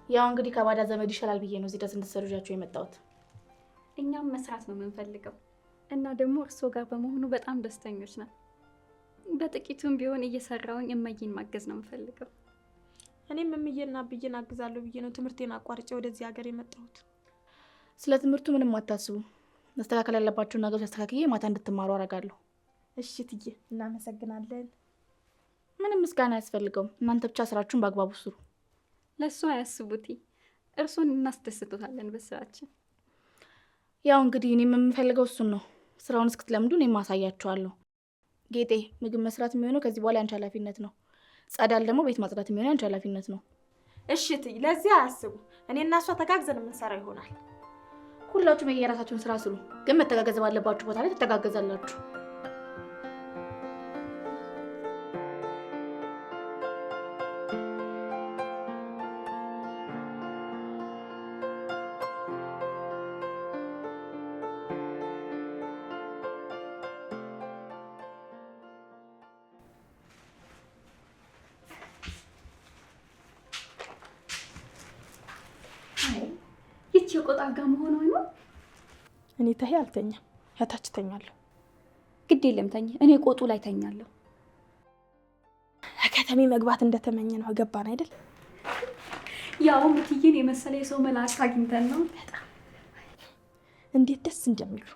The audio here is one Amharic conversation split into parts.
ያው እንግዲህ ከባዳ ዘመድ ይሻላል ብዬ ነው እዚህ ድረስ እንድትሰሩጃቸው የመጣሁት። እኛም መስራት ነው የምንፈልገው እና ደግሞ እርሶ ጋር በመሆኑ በጣም ደስተኞች ነን። በጥቂቱም ቢሆን እየሰራውን እመዬን ማገዝ ነው የምፈልገው። እኔም እምዬና አብዬን አግዛለሁ ብዬ ነው ትምህርቴን አቋርጬ ወደዚህ ሀገር የመጣሁት። ስለ ትምህርቱ ምንም አታስቡ። መስተካከል ያለባችሁን ነገሮች አስተካክዬ ማታ እንድትማሩ አደርጋለሁ። እሺ እትዬ፣ እናመሰግናለን። ምንም ምስጋና አያስፈልገውም። እናንተ ብቻ ስራችሁን በአግባቡ ስሩ። ለእሱ አያስቡት፣ እርሶን እናስደስቶታለን በስራችን። ያው እንግዲህ እኔም የምፈልገው እሱን ነው። ስራውን እስክትለምዱ እኔም ማሳያችኋለሁ። ጌጤ፣ ምግብ መስራት የሚሆነው ከዚህ በኋላ ያንቺ ኃላፊነት ነው። ጸዳል ደግሞ ቤት ማጽዳት የሚሆነው ያንቺ ኃላፊነት ነው። እሺ እትዬ፣ ለዚህ አያስቡ። እኔ እና እሷ ተጋግዘን የምንሰራ ይሆናል። ሁላችሁም የየራሳችሁን ስራ ስሩ፣ ግን መተጋገዝ ባለባችሁ ቦታ ላይ ትተጋገዛላችሁ። ይቺ የቆጣጋ መሆኗ ነው። እኔ ታይ አልተኛም፣ ያታች ተኛለሁ። ግድ የለም ተኝ፣ እኔ ቆጡ ላይ ተኛለሁ። ከተሜ መግባት እንደተመኘ ነው። ገባን አይደል? ያው ምትዬን የመሰለ የሰው መልአክ አግኝተን ነው። በጣም እንዴት ደስ እንደሚሉ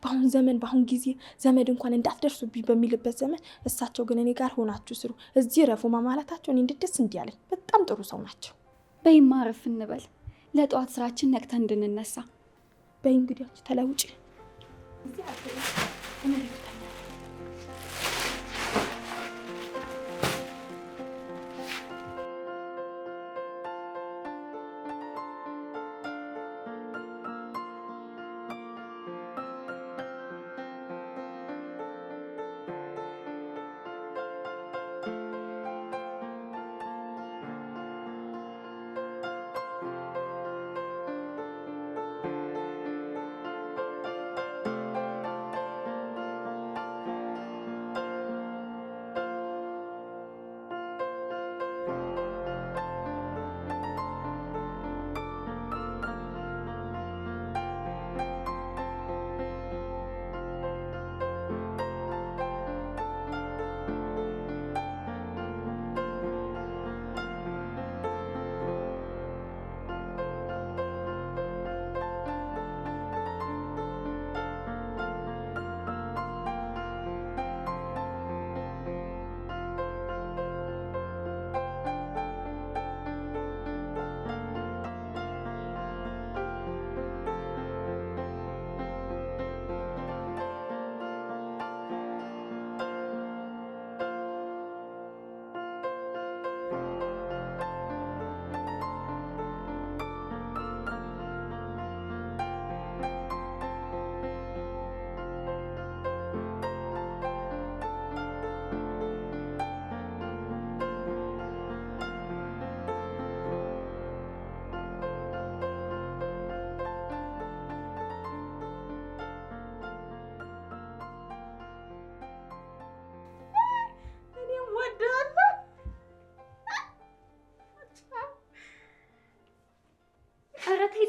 በአሁን ዘመን በአሁን ጊዜ ዘመድ እንኳን እንዳትደርሱብኝ በሚልበት ዘመን እሳቸው ግን እኔ ጋር ሆናችሁ ስሩ፣ እዚህ ረፉ ማለታቸው እኔ እንዴት ደስ እንዲያለኝ። በጣም ጥሩ ሰው ናቸው። በይማ አረፍ እንበል፣ ለጠዋት ስራችን ነቅተን እንድንነሳ። በይ እንግዲህ አንቺ ተለውጪ።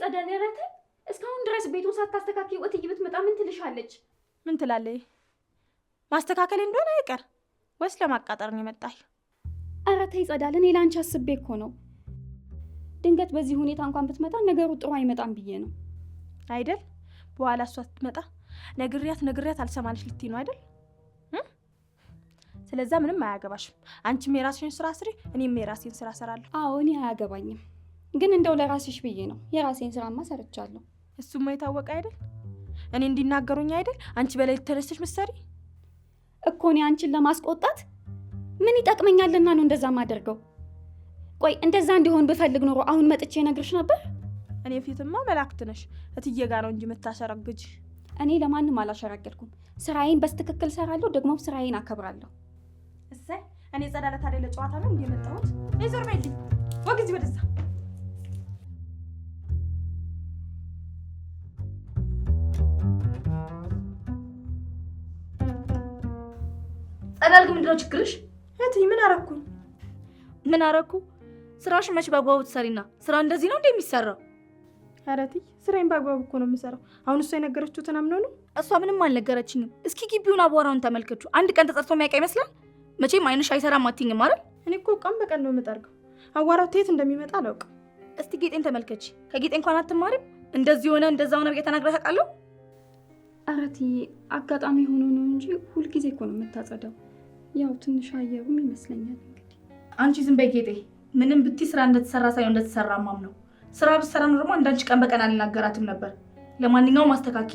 ጸዳል ያረተ እስካሁን ድረስ ቤቱን ሳታስተካክል እትዬ ብትመጣ ምን ትልሻለች? ምን ትላለች? ማስተካከል እንደሆነ አይቀር ወይስ ለማቃጠር ነው የመጣሽ? ኧረ ተይ ጸዳል፣ እኔ ላንቺ አስቤ እኮ ነው። ድንገት በዚህ ሁኔታ እንኳን ብትመጣ ነገሩ ጥሩ አይመጣም ብዬ ነው አይደል? በኋላ እሷ ስትመጣ ነግሪያት አልሰማልሽ ልትይ ነው አይደል? ስለዛ ምንም አያገባሽም። አንቺም የራስሽን ስራ ስሪ፣ እኔም የራሴን ስራ ሰራለሁ። አዎ እኔ አያገባኝም፣ ግን እንደው ለራስሽ ብዬ ነው። የራሴን ስራማ ሰርቻለሁ። እሱማ የታወቀ አይደል? እኔ እንዲናገሩኝ አይደል አንቺ በላይ ተነስተሽ ምሰሪ እኮ። እኔ አንቺን ለማስቆጣት ምን ይጠቅመኛልና ነው እንደዛ ማደርገው? ቆይ እንደዛ እንዲሆን ብፈልግ ኖሮ አሁን መጥቼ ነግርሽ ነበር። እኔ ፊትማ መላእክት ነሽ፣ እትዬ ጋር ነው እንጂ የምታሸረግጂ። እኔ ለማንም አላሸራገድኩም። ስራዬን በስትክክል ሰራለሁ፣ ደግሞ ስራዬን አከብራለሁ። እሰይ እኔ ጸዳለት አይደለ ጨዋታ ነው እንዴ የመጣሁት? ዞር በይልኝ፣ ወግዚ ወደዛ። ጸዳል ግን ምንድነው ችግርሽ? እትዬ ምን አረኩኝ? ምን አረኩ? ስራሽ መች በአግባቡ ትሰሪና? ስራ እንደዚህ ነው እንደሚሰራው? ኧረ እትዬ ስራዬን በአግባቡ እኮ ነው የምሰራው። አሁን እሷ የነገረችሁትን አምነው ነው? እሷ ምንም አልነገረችኝም። እስኪ ግቢውን አቧራውን ተመልከቹ። አንድ ቀን ተጸድቶ የሚያውቅ ይመስላል? መቼም አይንሽ አይሰራም አትይኝም አይደል? እኔ እኮ ቀን በቀን ነው የምጠርገው። አቧራው ከየት እንደሚመጣ አላውቅም። እስቲ ጌጤን ተመልከች። ከጌጤ እንኳን አትማሪም? እንደዚህ ሆነ እንደዛ ሆነ ብዬ ተናግረህ ታውቃለሁ? ኧረ እትዬ አጋጣሚ ሆኖ ነው እንጂ ሁልጊዜ እኮ ነው የምታጸዳው። ያው ትንሽ አየሩም ይመስለኛል እንግዲህ። አንቺ ዝም በይ ጌጤ። ምንም ብትይ ስራ እንደተሰራ ሳይሆን እንደተሰራ ማም ነው። ስራ ብትሰራ ነው ደግሞ እንዳንቺ ቀን በቀን አልናገራትም ነበር። ለማንኛውም አስተካኪ።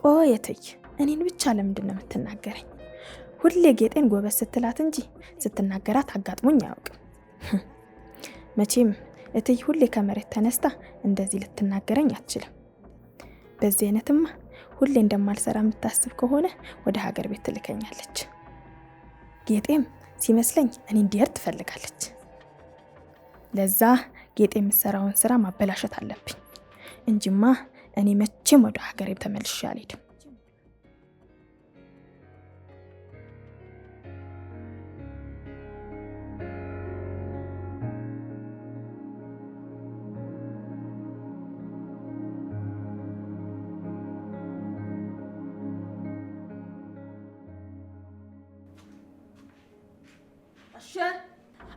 ቆይ እትዬ እኔን ብቻ ለምንድን ነው የምትናገረኝ? ሁሌ ጌጤን ጎበዝ ስትላት እንጂ ስትናገራት አጋጥሞኝ አያውቅም። መቼም እትዬ ሁሌ ከመሬት ተነስታ እንደዚህ ልትናገረኝ አትችልም። በዚህ አይነትማ ሁሌ እንደማልሰራ የምታስብ ከሆነ ወደ ሀገር ቤት ትልከኛለች። ጌጤም ሲመስለኝ እኔ እንዲሄድ ትፈልጋለች። ለዛ ጌጤ የምትሰራውን ስራ ማበላሸት አለብኝ እንጂማ እኔ መቼም ወደ ሀገሬ ተመልሼ አልሄድም።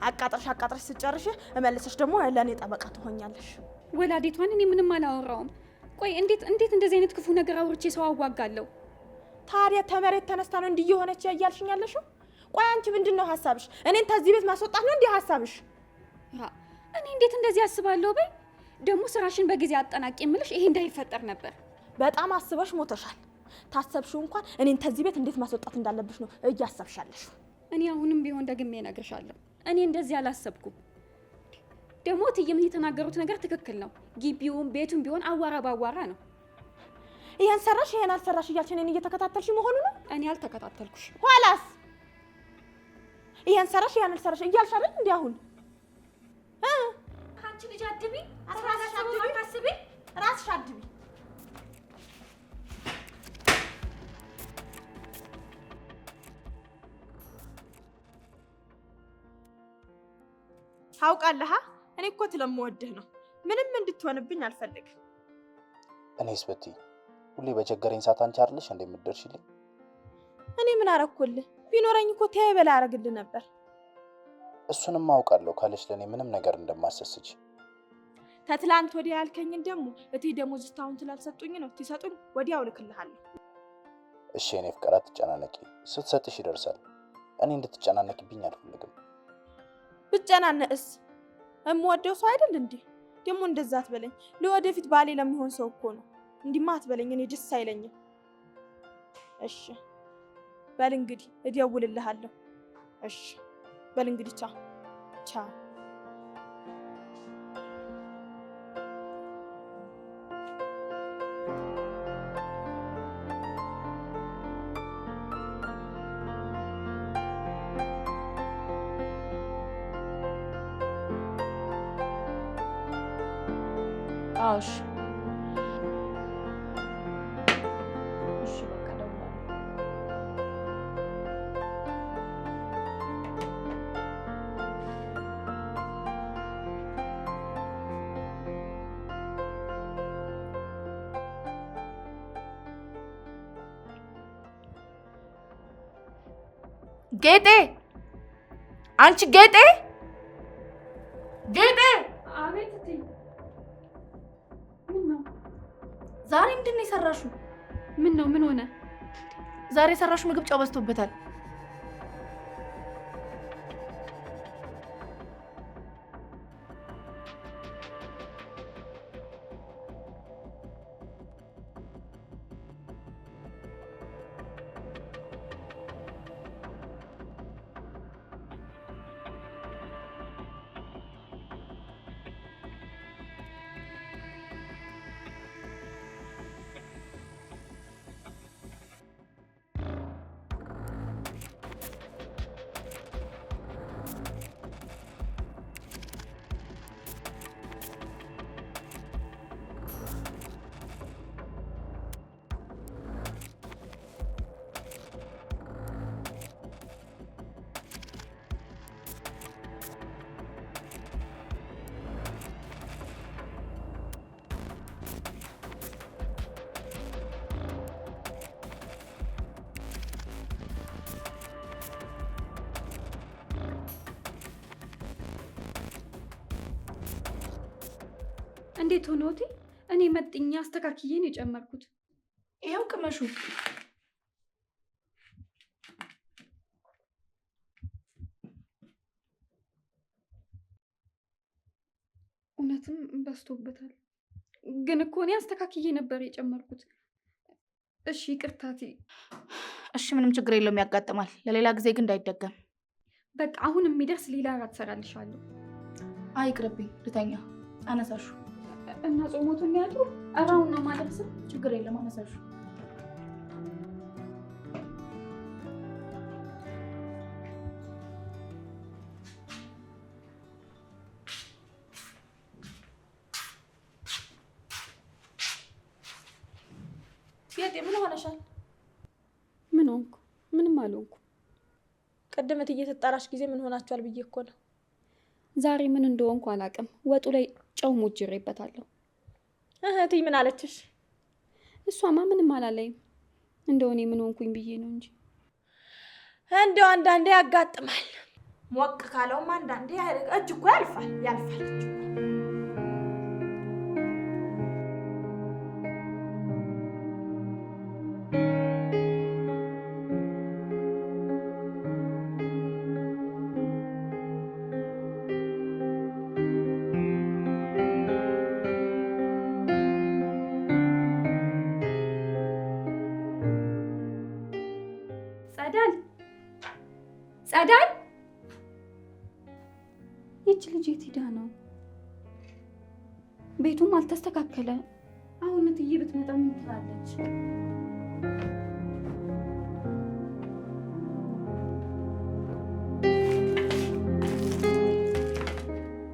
አቃጥረሽ ስጨርሽ እመልሰሽ ደግሞ ለእኔ ጠበቃ ትሆኛለሽ። ወላዴቷን እኔ ምንም አላወራውም። ቆይ እንዴት እንደዚህ አይነት ክፉ ነገር አውርቼ ሰው አዋጋለሁ? ታዲያ ተመሬት ተነስታ ነው እንዲህ የሆነች እያልሽኝ ያለሽው? ቆይ አንቺ ምንድን ነው ሀሳብሽ? እኔን ከዚህ ቤት ማስወጣት ነው እንዲህ ሀሳብሽ? እኔ እንዴት እንደዚህ አስባለሁ? በይ ደግሞ ስራሽን በጊዜ አጠናቂ የምልሽ ይሄ እንዳይፈጠር ነበር። በጣም አስበሽ ሞተሻል። ታሰብሽው እንኳን እኔን ከዚህ ቤት እንዴት ማስወጣት እንዳለብሽ ነው እያሰብሻለሽ። እኔ አሁንም ቢሆን ደግሜ እነግርሻለሁ፣ እኔ እንደዚህ አላሰብኩም። ደግሞ እትዬም የተናገሩት ነገር ትክክል ነው። ግቢውም ቤቱም ቢሆን አዋራ ባዋራ ነው። ይሄን ሰራሽ ይሄን አልሰራሽ እያልሽ እኔን እየተከታተልሽ መሆኑ ነው? እኔ አልተከታተልኩሽ። ኋላስ ይሄን ሰራሽ ይሄን አልሰራሽ እያልሽ አይደል እንዴ? አሁን አንቺ ልጅ አድቢ፣ ራስሽ አድቢ። ታውቃለህ፣ እኔ እኮ ስለምወድህ ነው። ምንም እንድትሆንብኝ አልፈልግም። እኔስ ብትይ ሁሌ በቸገረኝ ሰዓት አንቺ አይደለሽ እንደ የምትደርሺልኝ? እኔ ምን አረኩልህ? ቢኖረኝ እኮ ተይ በላ አረግልህ ነበር። እሱንም አውቃለሁ ካለሽ ለኔ ምንም ነገር እንደማሰስች። ከትላንት ወዲያ ያልከኝን ደግሞ እቴ ደሞዝ እስካሁን ስላልሰጡኝ ነው። ሲሰጡኝ ወዲያው እልክልሃለሁ። እሺ የኔ ፍቅር አትጨናነቂ፣ ስትሰጥሽ ይደርሳል። እኔ እንድትጨናነቂብኝ አልፈልግም። ብጨናነቅስ እምወደው ሰው አይደል እንዴ? ደግሞ እንደዛ አትበለኝ። ለወደፊት ባሌ ለሚሆን ሰው እኮ ነው። እንዲማ አትበለኝ፣ እኔ ደስ አይለኝም። እሺ በል እንግዲህ እደውልልሃለሁ። እሺ በል እንግዲህ ቻው ቻው። አውሽ እሺ በቃ ደውላለሁ። ጌጤ፣ አንቺ ጌጤ፣ ጌጤ! አቤት እትዬ። ምን ነው ዛሬ ምንድን ነው የሰራሽው? ምን ነው? ምን ሆነ? ዛሬ የሰራሽው ምግብ ጨው በዝቶበታል። እንዴት ሆኖት? እኔ መጥኛ አስተካክዬን የጨመርኩት። ይኸው ቅመሹ። እውነትም በዝቶበታል። ግን እኮ እኔ አስተካክዬ ነበር የጨመርኩት። እሺ ይቅርታቴ። እሺ ምንም ችግር የለውም፣ ያጋጥማል። ለሌላ ጊዜ ግን እንዳይደገም። በቃ አሁን የሚደርስ ሌላ እራት እሰራልሻለሁ። አይቅርብኝ፣ ልተኛ። አነሳሹ እና ጾሞቱን ያጡ እራውና ማለት ነው። ችግር የለም፣ አነሳሹ። ጌጤ ምን ሆነሻል? ምን ሆንኩ? ምንም አልሆንኩ። ቅድም እትዬ ስትጠራሽ ጊዜ ምን ሆናችኋል ብዬ እኮ ነው። ዛሬ ምን እንደሆንኩ አላውቅም። ወጡ ላይ ጨው ሞጅሬበታለሁ። እህትዬ ምን አለችሽ? እሷማ ምንም አላለኝም። እንደው እኔ ምን ሆንኩኝ ብዬ ነው እንጂ። እንደው አንዳንዴ ያጋጥማል። ሞቅ ካለውም አንዳንዴ እጅ እኮ ያልፋል። ጸዳል፣ ይች ልጅ የት ሄዳ ነው? ቤቱም አልተስተካከለ። አሁን እትዬ ብትመጣ ምን ትላለች?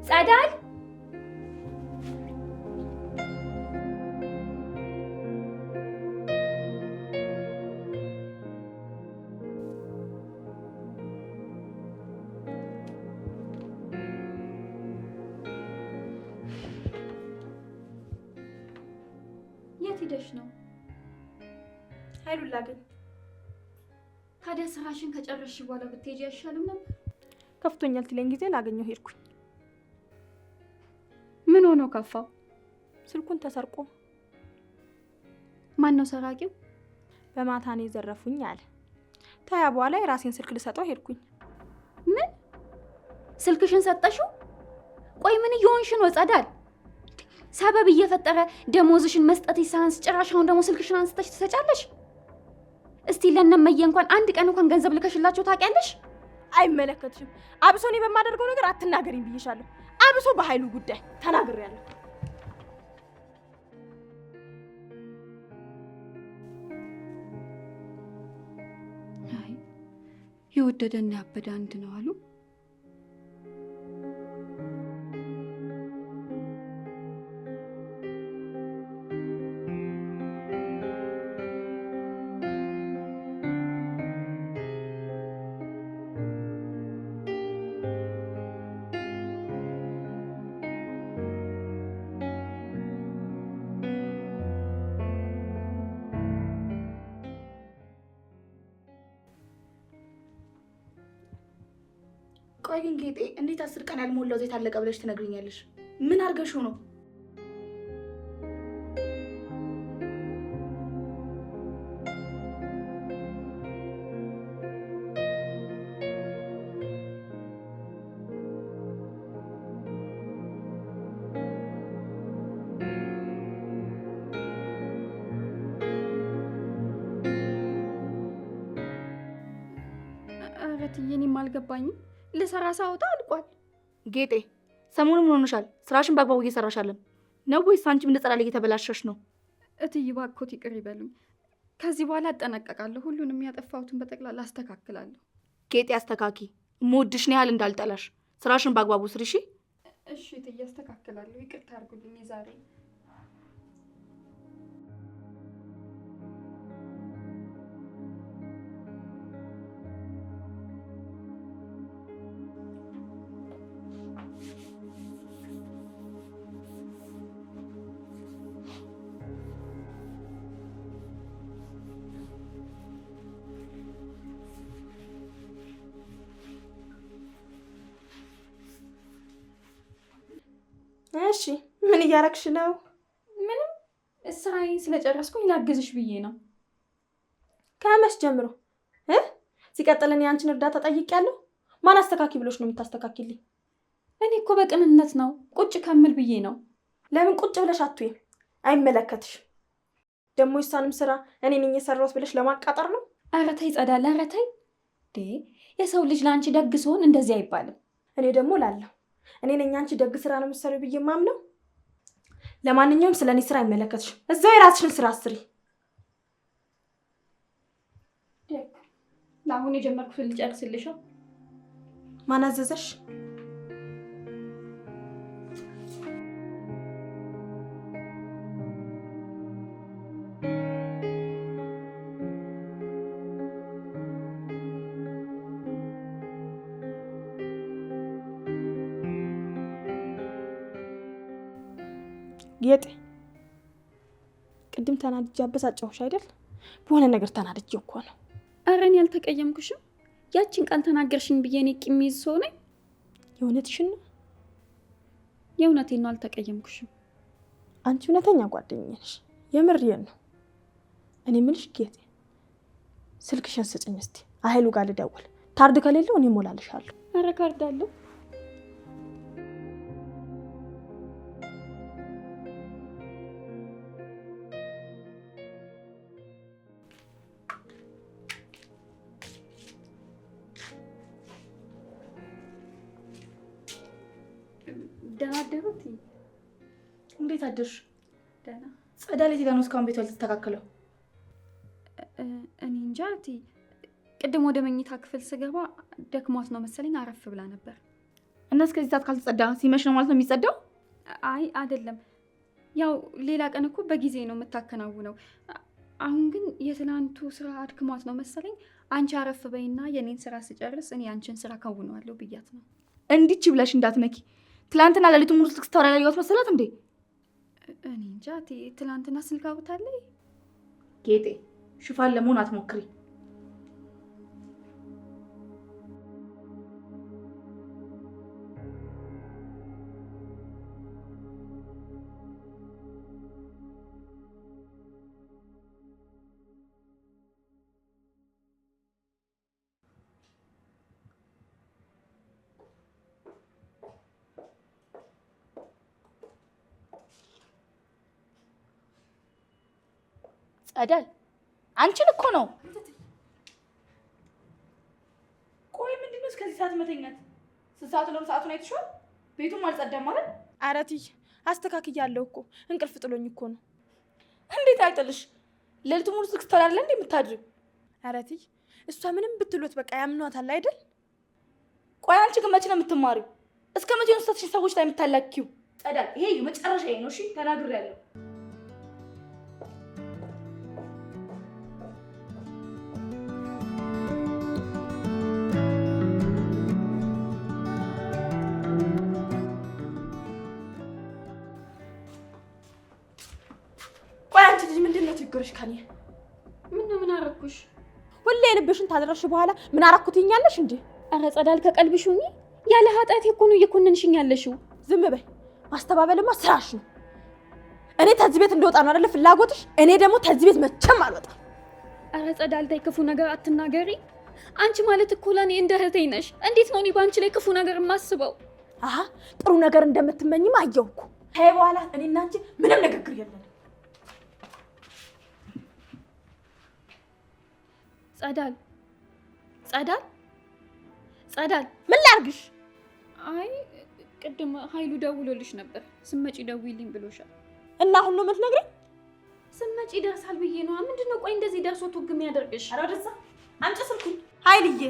ጸዳል፣ የት ሄደሽ ነው? ኃይሉላ ግን ታዲያ ስራሽን ከጨረስሽ በኋላ ብትሄጂ አይሻልም ነበር? ከፍቶኛል ትለኝ ጊዜ ላገኘው ሄድኩኝ። ምን ሆኖ ከፋው? ስልኩን ተሰርቆ። ማን ነው ሰራቂው? በማታ ነው የዘረፉኝ አለ። ታያ በኋላ የራሴን ስልክ ልሰጠው ሄድኩኝ። ምን? ስልክሽን ሰጠሽው? ቆይ ምን እየሆንሽ ነው ጸዳል? ሰበብ እየፈጠረ ደሞዝሽን መስጠት ይሳንስ፣ ጭራሽ አሁን ደግሞ ስልክሽን አንስተሽ ትሰጫለሽ? እስቲ ለነመየ እንኳን አንድ ቀን እንኳን ገንዘብ ልከሽላቸው ታውቂያለሽ? አይመለከትሽም። አብሶ እኔ በማደርገው ነገር አትናገሪኝ ብዬሻለሁ። አብሶ በኃይሉ ጉዳይ ተናግሬያለሁ። አይ የወደደና ያበደ አንድ ነው አሉ። ቆይ ግን ጌጤ እንዴት 10 ቀን ያልሞላው ዘይት አለቀ ብለሽ ትነግሪኛለሽ? ምን አርገሽው ነው? ኧረ እትዬ እኔም አልገባኝም። ልሰራ ሳወጣ አልቋል። ጌጤ ሰሞኑን ምን ሆነሻል? ስራሽን በአግባቡ እየሰራሽ አይደለም ነው ወይስ አንቺም እንደ ጸዳል እየተበላሸሽ ነው? እትዬ እባክዎት ይቅር ይበሉኝ። ከዚህ በኋላ እጠነቀቃለሁ። ሁሉንም ያጠፋሁትን በጠቅላላ አስተካክላለሁ። ጌጤ አስተካኪ። የምወድሽን ያህል እንዳልጠላሽ ስራሽን በአግባቡ ስሪ እሺ? እሺ እትዬ አስተካክላለሁ። ይቅርታ አድርጉልኝ ዛሬ። እሺ ምን እያረግሽ ነው? ምንም ስራዬን ስለጨረስኩኝ ላግዝሽ ብዬ ነው። ከመች ጀምሮ ሲቀጥልን ያንቺን እርዳታ ጠይቄያለሁ? ማን አስተካኪ ብሎሽ ነው የምታስተካኪልኝ? እኔ እኮ በቅንነት ነው ቁጭ ከምል ብዬ ነው። ለምን ቁጭ ብለሽ አትይም? አይመለከትሽም። ደግሞ የሷንም ስራ እኔ ነኝ የሰራሁት ብለሽ ለማቃጠር ነው? ኧረ ተይ ጸዳል፣ ኧረ ተይ። የሰው ልጅ ለአንቺ ደግ ሲሆን እንደዚህ አይባልም። እኔ ደግሞ ላለሁ እኔ ነኝ አንቺ ደግ ስራ ነው የምትሰሪው ብዬ ማምነው። ለማንኛውም ስለ እኔ ስራ አይመለከትሽም። እዛው የራስሽን ስራ አስሪ። ለአሁን የጀመርኩትን ልጨርስልሽ። ማን አዘዘሽ? ጌጤ፣ ቅድም ተናድጄ አበሳጨሁሽ አይደል? በሆነ ነገር ተናድጄ እኮ ነው። ኧረ እኔ አልተቀየምኩሽም። ያቺን ቃል ተናገርሽኝ ብዬ እኔ ቂም ይዝ ሰው ነኝ? የእውነትሽን ነው? የእውነቴን ነው፣ አልተቀየምኩሽም። አንቺ እውነተኛ ጓደኛዬ ነሽ። የምሬን ነው። እኔ የምልሽ ጌጤ፣ ስልክሽን ስጭኝ እስቲ፣ ኃይሉ ጋር ልደውል። ታርድ ከሌለው እኔ እሞላልሻለሁ። ኧረ ካርድ አለው። ደህና አደሩት? እንዴት አደርሽ? ደህና። ጸዳል የት ሄዳ ነው እስካሁን ቤቷ ያልተስተካከለው? እኔ እንጃ እቴ፣ ቅድም ወደ መኝታ ክፍል ስገባ ደክሟት ነው መሰለኝ አረፍ ብላ ነበር። እና እስከዚህ ሰዓት ካልተጸዳ ሲመሽ ነው ማለት ነው የሚጸዳው? አይ አይደለም፣ ያው ሌላ ቀን እኮ በጊዜ ነው የምታከናውነው። አሁን ግን የትናንቱ ስራ አድክሟት ነው መሰለኝ አንቺ አረፍ በይና የኔን ስራ ስጨርስ እኔ አንቺን ስራ ከውነዋለሁ ብያት ነው። እንዲች ብለሽ እንዳትነኪ። ትላንትና ሌሊቱን ሙሉ ስልክ ስታወራ ያየኋት መሰላት እንዴ? እኔ እንጃ እቴ፣ ትናንትና ስልክ አውርታለች። ጌጤ፣ ሽፋን ለመሆን አትሞክሪ። ጸዳል፣ አንቺን እኮ ነው። ቆይ ምንድነው እስከዚህ ሰዓት መተኛት? ስንት ሰዓት ነው? ሰዓቱን አይተሽዋል? ቤቱም አልጸዳም ማለት? ኧረ እትዬ አስተካክያለሁ እኮ እንቅልፍ ጥሎኝ እኮ ነው። እንዴት አይጥልሽ? ሌሊቱ ሙሉ ስልክ ስታወራ አይደል እንዴ የምታድሪው? ኧረ እትዬ እሷ ምንም ብትሉት በቃ ያምኗታል አይደል? ቆይ አንቺ ግን መቼ ነው የምትማሪው? እስከ መቼ ነው ስተትሽ ሰዎች ላይ የምታላኪው? ጸዳል፣ ይሄ የመጨረሻዬ ነው። እሺ ተናግሬያለሁ። ችግርሽ ከኔ ምን አረኩሽ? ሁሌ ልብሽን ታደረሽ በኋላ ምን አረኩት ይኛለሽ እንዴ? ኧረ ጸዳል ከቀልብሽ ሁኚ። ያለ ኃጢአት እኮ ነው እየኮነንሽኝ ያለሽው። ዝም በይ። ማስተባበልማ ስራሽ ነው። እኔ ተዚህ ቤት እንደወጣ ነው አይደል ፍላጎትሽ? እኔ ደግሞ ተዚህ ቤት መቼም አልወጣም። ኧረ ጸዳል ተይ፣ ክፉ ነገር አትናገሪ። አንቺ ማለት እኮ ለኔ እንደ እህቴ ነሽ። እንዴት ነው እኔ ባንቺ ላይ ክፉ ነገር የማስበው? አሃ ጥሩ ነገር እንደምትመኝም አየሁ እኮ። ከይ በኋላ እኔና አንቺ ምንም ንግግር የለም። ጸዳል ጸዳል ጸዳል፣ ምን ላርግሽ? አይ ቅድም ኃይሉ ደውሎልሽ ነበር፣ ስመጪ ደውይልኝ ብሎሻል። እና አሁን ነው የምትነግሪኝ? ስመጪ ይደርሳል ብዬ ነው። ምንድነው ቆይ እንደዚህ ደርሶ ትግም ያደርግሽ? ኧረ ወደዛ አንቺ ስልኩኝ። ኃይልዬ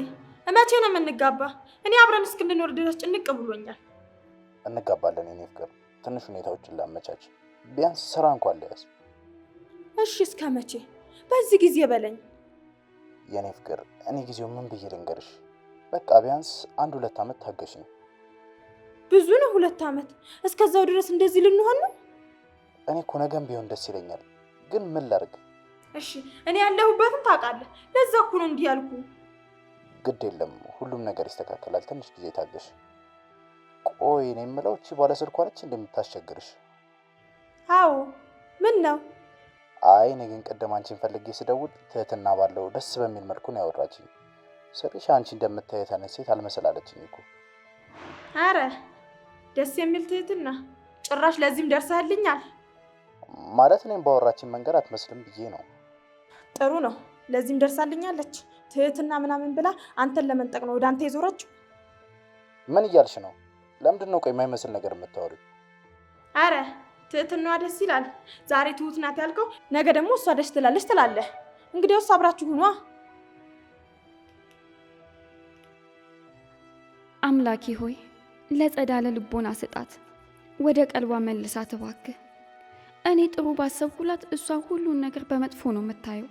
መቼ ነው የምንጋባ? እኔ አብረን እስክንኖር ድረስ ጭንቅ ብሎኛል። እንጋባለን የኔ ፍቅር፣ ትንሽ ሁኔታዎችን ላመቻች፣ ቢያንስ ስራ እንኳን ልያዝ። እሺ እስከ መቼ? በዚህ ጊዜ በለኝ የኔ ፍቅር። እኔ ጊዜው ምን ብዬ ልንገርሽ? በቃ ቢያንስ 1-2 ዓመት ታገሽኝ። ብዙ ነው 2 ዓመት። እስከዛው ድረስ እንደዚህ ልንሆን ነው? እኔ እኮ ነገም ቢሆን ደስ ይለኛል፣ ግን ምን ላድርግ? እሺ እኔ ያለሁበትን ታውቃለህ። ለዛ እኮ ነው እንዲህ ያልኩ። ግድ የለም ሁሉም ነገር ይስተካከላል። ትንሽ ጊዜ ታገሽ። ቆይ እኔ የምለው እቺ ባለስልኳ ነች እንደምታስቸግርሽ? አዎ ምን ነው? አይ እኔ ግን ቅድም አንቺን ፈልጌ ስደውል ትህትና ባለው ደስ በሚል መልኩ ነው ያወራችኝ። ስልሽ አንቺ እንደምታየት አይነት ሴት አልመሰላለችኝ እኮ። አረ ደስ የሚል ትህትና! ጭራሽ ለዚህም ደርሰህልኛል ማለት እኔም ባወራችን መንገድ አትመስልም ብዬ ነው። ጥሩ ነው፣ ለዚህም ደርሳልኛለች። ትህትና ምናምን ብላ አንተን ለመንጠቅ ነው ወደ አንተ የዞረችው። ምን እያልሽ ነው? ለምንድን ነው ቆይ የማይመስል ነገር የምታወሪው? አረ ትህትናዋ ደስ ይላል። ዛሬ ትሁት ናት ያልከው፣ ነገ ደግሞ እሷ ደስ ትላለች ትላለህ። እንግዲያውስ አብራችሁ ሁኗ። አምላኬ ሆይ ለጸዳለ ልቦና ስጣት፣ ወደ ቀልቧ መልሳት እባክህ። እኔ ጥሩ ባሰብኩላት እሷ ሁሉን ነገር በመጥፎ ነው የምታየው።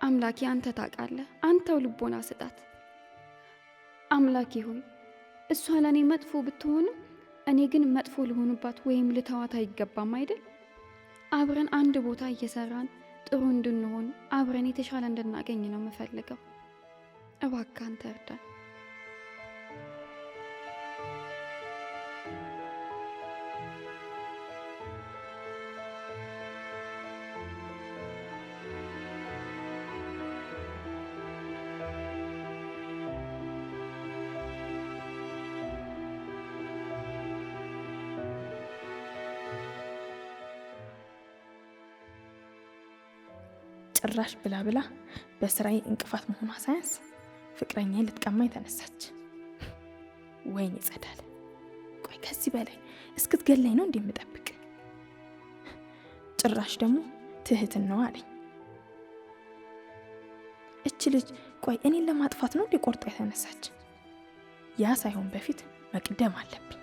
አምላኬ አንተ ታውቃለህ፣ አንተው ልቦና ስጣት። አምላኬ ሆይ እሷ ለእኔ መጥፎ ብትሆንም እኔ ግን መጥፎ ልሆንባት ወይም ልተዋት አይገባም አይደል? አብረን አንድ ቦታ እየሰራን ጥሩ እንድንሆን አብረን የተሻለ እንድናገኝ ነው የምፈልገው። እባክህ አንተ እርዳን። ጭራሽ ብላ ብላ በስራዬ እንቅፋት መሆኗ ሳያንስ ፍቅረኛዬ ልትቀማኝ ተነሳች። ወይኔ ጸዳለ፣ ቆይ ከዚህ በላይ እስክትገላኝ ነው እንደምጠብቅ? ጭራሽ ደግሞ ትህትናዋ አለኝ። እች ልጅ ቆይ እኔን ለማጥፋት ነው እንደ ቆርጣ የተነሳች? ያ ሳይሆን በፊት መቅደም አለብኝ።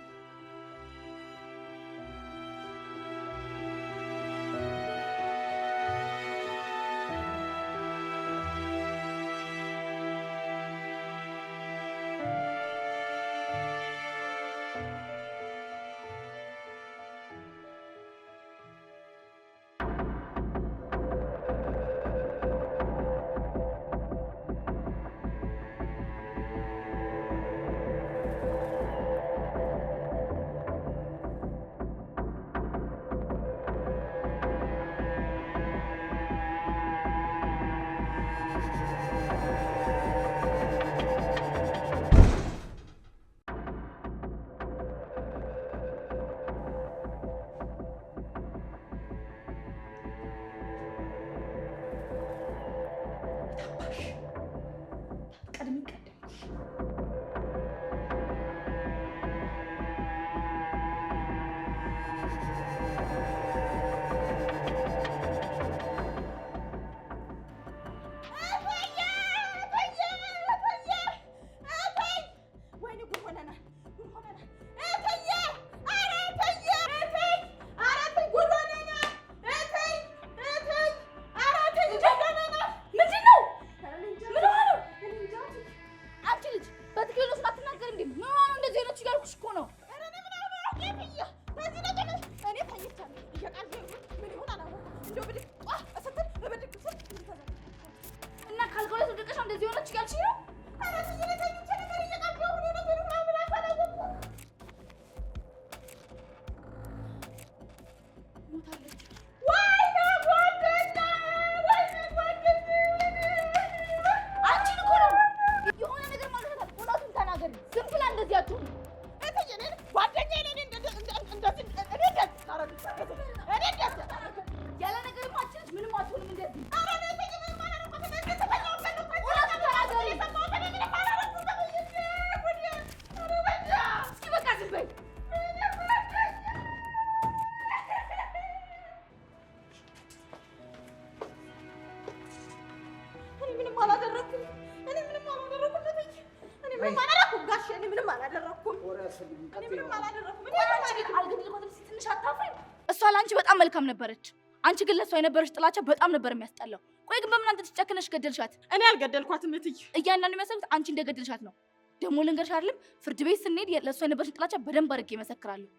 እሷ ለአንቺ በጣም መልካም ነበረች። አንቺ ግን ለእሷ የነበረች ጥላቻ በጣም ነበር የሚያስጠላው። ቆይ ግን በምን አንተ ትጨክነሽ ገደልሻት? እኔ አልገደልኳትም እትዬ። እያንዳንዱ የሚያሰሩት አንቺ እንደገደልሻት ነው። ደግሞ ልንገርሽ አይደለም ፍርድ ቤት ስንሄድ ለእሷ የነበረች ጥላቻ በደንብ አድርጌ እመሰክራለሁ።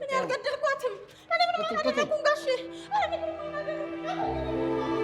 እኔ አልገደልኳትም። እኔ ምንም አላደረኩም ጋሼ። እኔ ምንም አላደረኩም።